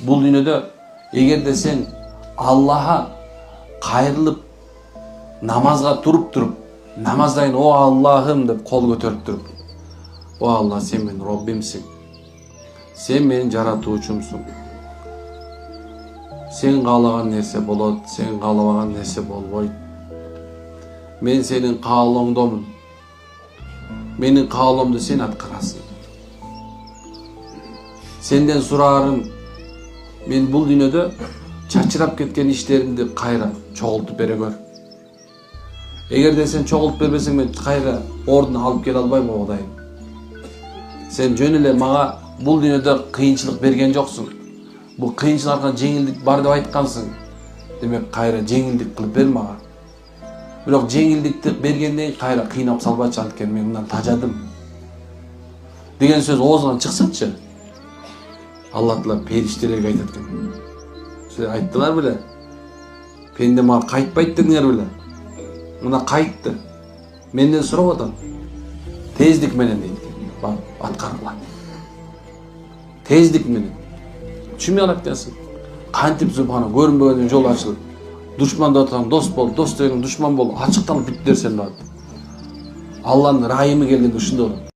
Бул дүйнөдө эгерде сен Аллаха кайрылып намазга туруп намаздайын о Аллахым деп кол көтөрүп туруп, о Алла, сен менин Роббимсиң, сен менин жаратуучумсуң, сен каалаган нерсе болот, сен каалабаган нерсе болбойт, мен сенин каалооңдомун, менин каалоомду сен аткарасың, сенден сураарым, мен бул дүйнөдө чачырап кеткен иштеримди кайра чогултуп бере көр. Эгерде сен чогултуп бербесең, мен кайра ордуна алып келе албайм, о Кудайым. Сен жөн эле мага бул дүйнөдө кыйынчылык берген жоксуң. Бул кыйынчылык аркылуу жеңилдик бар деп айткансың. Демек кайра жеңилдик кылып бер мага. Бирок жеңилдикти бергенден кийин кайра кыйнап салбачы, анткени мен мындан тажадым деген сөз оозунан чыксынчы. Алла Таала периштелерге айтат экен. Силер айттылар беле? Пенде мага кайтпайт дедиңер беле? Мына кайтты. Менден сурап атам. Тездик менен дейт. Бар, аткаргыла. Тездик менен. Түшүнбөй калат экенсиң. Кантип субхана көрүнбөгөндөн жол ачылып. Душман да атам, дос бол, дос деген душман бол, ачыкталып бүт нерсени алат. Алланын райымы келгенде ушундай болот.